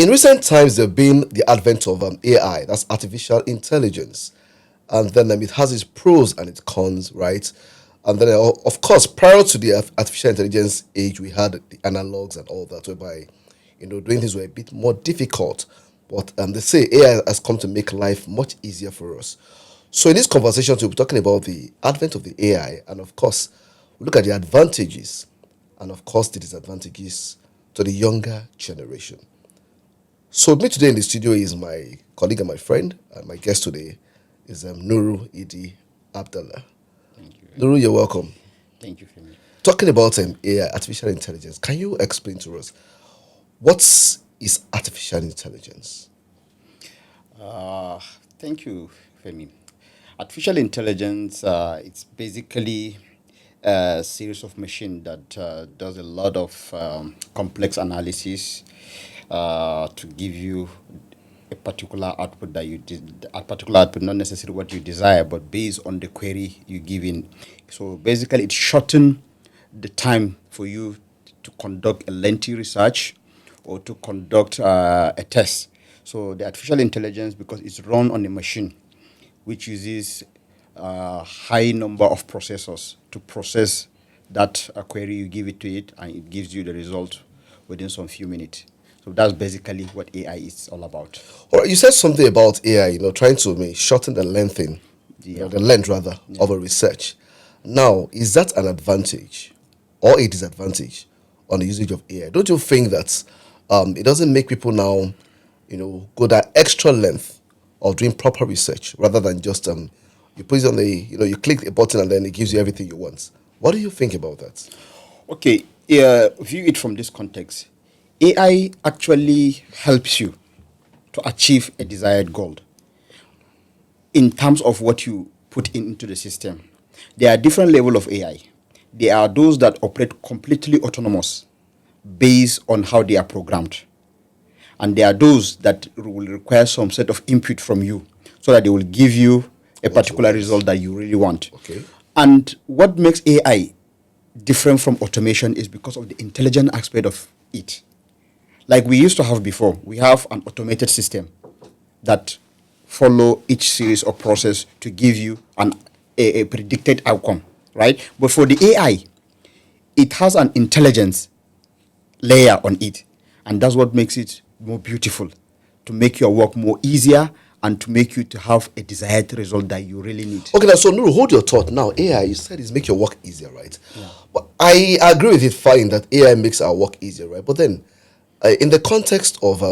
In recent times, there have been the advent of AI, that's artificial intelligence. And then it has its pros and its cons, right? And then, of course, prior to the artificial intelligence age, we had the analogs and all that, whereby, doing things were a bit more difficult. But they say AI has come to make life much easier for us. So in this conversation, we'll be talking about the advent of the AI, and of course, we'll look at the advantages and, of course, the disadvantages to the younger generation. So with me today in the studio is my colleague and my friend, and my guest today is Nuru Idi Abdalla. Thank you. Nuru, you're welcome. Thank you, Femi. Talking about AI, artificial intelligence, can you explain to us what is artificial intelligence? Thank you, Femi. Artificial intelligence, it's basically a series of machines that does a lot of complex analysis to give you a particular output that you did, a particular output, not necessarily what you desire, but based on the query you give in. So basically, it shortens the time for you to conduct a lengthy research or to conduct a test. So the artificial intelligence, because it's run on a machine, which uses a high number of processors to process that query you give it to it, and it gives you the result within some few minutes. So that's basically what AI is all about. All right, you said something about AI, trying to shorten the lengthening, the length rather, of a research. Now, is that an advantage or a disadvantage on the usage of AI? Don't you think that it doesn't make people now, go that extra length of doing proper research rather than just you put it on the, you click a button and then it gives you everything you want? What do you think about that? Okay, view it from this context. AI actually helps you to achieve a desired goal in terms of what you put into the system. There are different levels of AI. There are those that operate completely autonomous based on how they are programmed. And there are those that will require some set of input from you so that they will give you a particular result that you really want. Okay. And what makes AI different from automation is because of the intelligent aspect of it. Like we used to have before, we have an automated system that follow each series of process to give you a predicted outcome, right? But for the AI, it has an intelligence layer on it, and that's what makes it more beautiful, to make your work more easier and to make you to have a desired result that you really need. Okay, now, so Nuru, hold your thought. Now, AI, you said is make your work easier, right? Yeah. But I agree with it fine that AI makes our work easier, right? But then, in the context of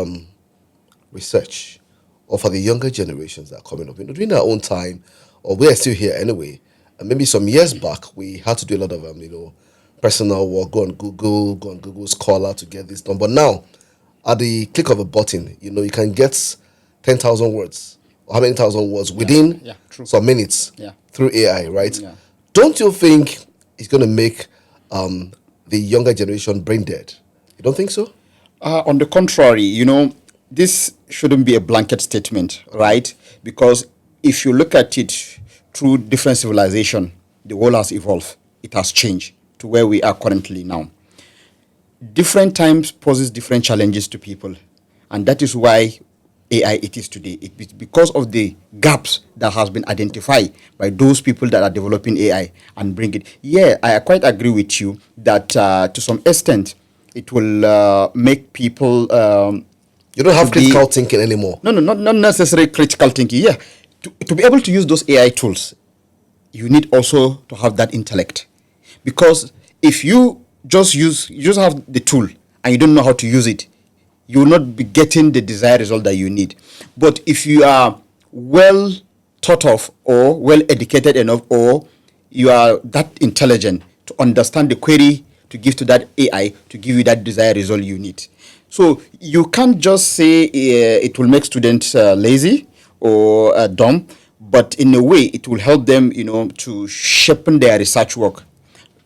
research, or for the younger generations that are coming up, during our own time, or we are still here anyway, and maybe some years back, we had to do a lot of, personal work, go on Google Scholar to get this done. But now, at the click of a button, you can get 10,000 words, or how many thousand words within some minutes through AI, right? Yeah. Don't you think it's going to make the younger generation brain dead? You don't think so? On the contrary, this shouldn't be a blanket statement, right? Because if you look at it through different civilization, the world has evolved. It has changed to where we are currently now. Different times poses different challenges to people. And that is why AI it is today. It's because of the gaps that has been identified by those people that are developing AI and bring it. Yeah, I quite agree with you that to some extent, it will make people... you don't have critical thinking anymore. No, not necessarily critical thinking. Yeah, to be able to use those AI tools, you need also to have that intellect. Because if you just have the tool and you don't know how to use it, you will not be getting the desired result that you need. But if you are well thought of or well educated enough, or you are that intelligent to understand the query to give to that AI to give you that desired result you need. So you can't just say it will make students lazy or dumb, but in a way it will help them, to sharpen their research work.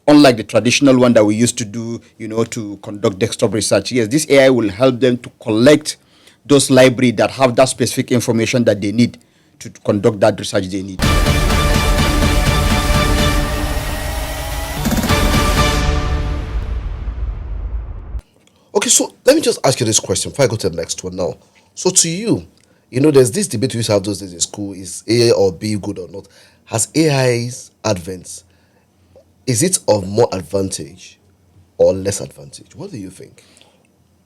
Unlike the traditional one that we used to do, to conduct desktop research. Yes, this AI will help them to collect those libraries that have that specific information that they need to conduct that research they need. Okay, so let me just ask you this question before I go to the next one now. So to you, there's this debate we used to have those days in school: is A or B good or not? Has AI's advent, is it of more advantage or less advantage? What do you think?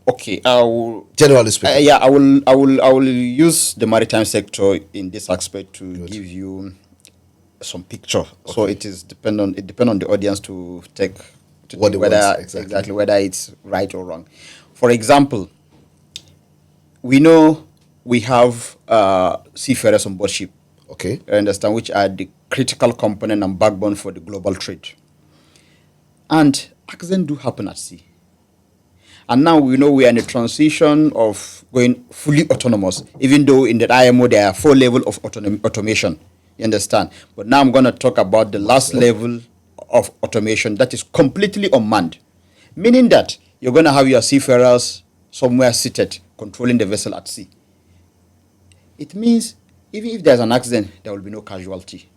Okay, I will. Generally speaking. Yeah, I will use the maritime sector in this aspect to Good. give you some picture. So Okay. it depend on the audience to take to What think they whether want, exactly. exactly whether it's right or wrong. For example, we know we have seafarers on board ship. Okay. You understand, which are the critical component and backbone for the global trade. And accidents do happen at sea. And now we know we are in a transition of going fully autonomous, even though in the IMO there are 4 levels of automation. You understand? But now I'm going to talk about the last level of automation that is completely unmanned, meaning that you're going to have your seafarers somewhere seated controlling the vessel at sea. It means even if there's an accident, there will be no casualty.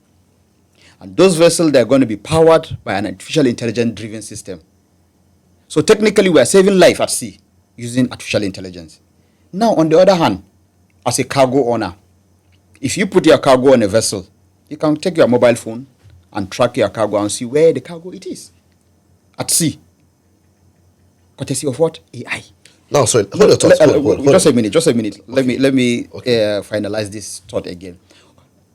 And those vessels, they're going to be powered by an artificial intelligence driven system. So technically, we are saving life at sea using artificial intelligence. Now, on the other hand, as a cargo owner, if you put your cargo on a vessel, you can take your mobile phone and track your cargo and see where the cargo it is at sea. Courtesy of what? AI. Now, sorry, hold your thoughts. Hold Just on. a minute. Just a minute. Okay. Let me Okay. finalize this thought again.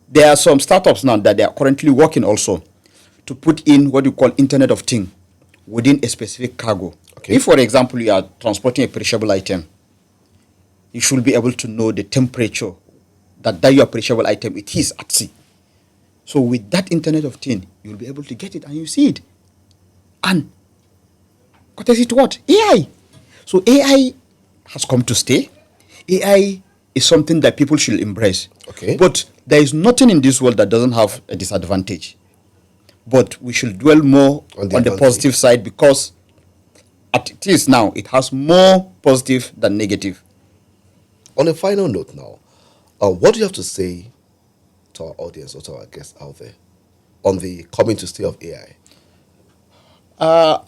There are some startups now that they are currently working also to put in what you call Internet of Things within a specific cargo. Okay. If, for example, you are transporting a perishable item, you should be able to know the temperature that your perishable item it is at sea. So with that Internet of Things, you'll be able to get it and you see it. And courtesy to what? AI. So AI has come to stay. AI is something that people should embrace. Okay. But there is nothing in this world that doesn't have a disadvantage. But we should dwell more On on the the positive side because at it is now, it has more positive than negative. On a final note now, what do you have to say to our audience or to our guests out there on the coming to stay of AI?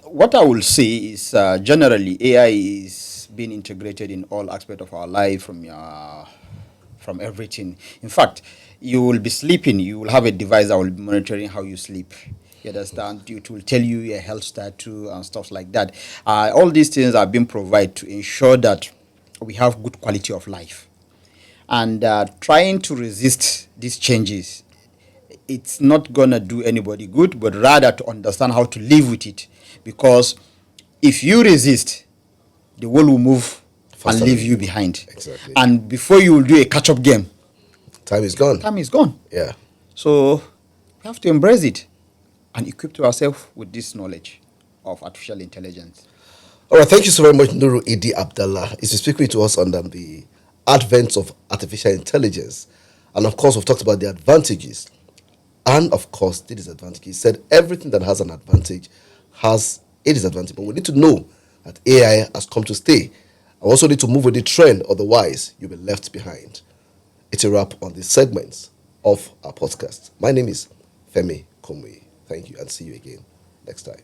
What I will say is generally AI is being integrated in all aspects of our life from everything. In fact, you will be sleeping, you will have a device that will be monitoring how you sleep. You understand? It will tell you your health status and stuff like that. All these things are being provided to ensure that we have good quality of life. And trying to resist these changes, it's not gonna do anybody good, but rather to understand how to live with it. Because if you resist, the world will move Faster and leave than you you. behind. Exactly. And before you will do a catch-up game, Time is gone. time is gone. Yeah. So we have to embrace it and equip ourselves with this knowledge of artificial intelligence. All right. Thank you so very much, Nuru Idi Abdalla. Is speaking to us on the advent of artificial intelligence, and of course, we've talked about the advantages, and of course, the disadvantages. He said everything that has an advantage has a disadvantage, but we need to know that AI has come to stay. I also need to move with the trend, otherwise, you'll be left behind. It's a wrap on this segment of our podcast. My name is Femi Kumuyi. Thank you, and see you again next time.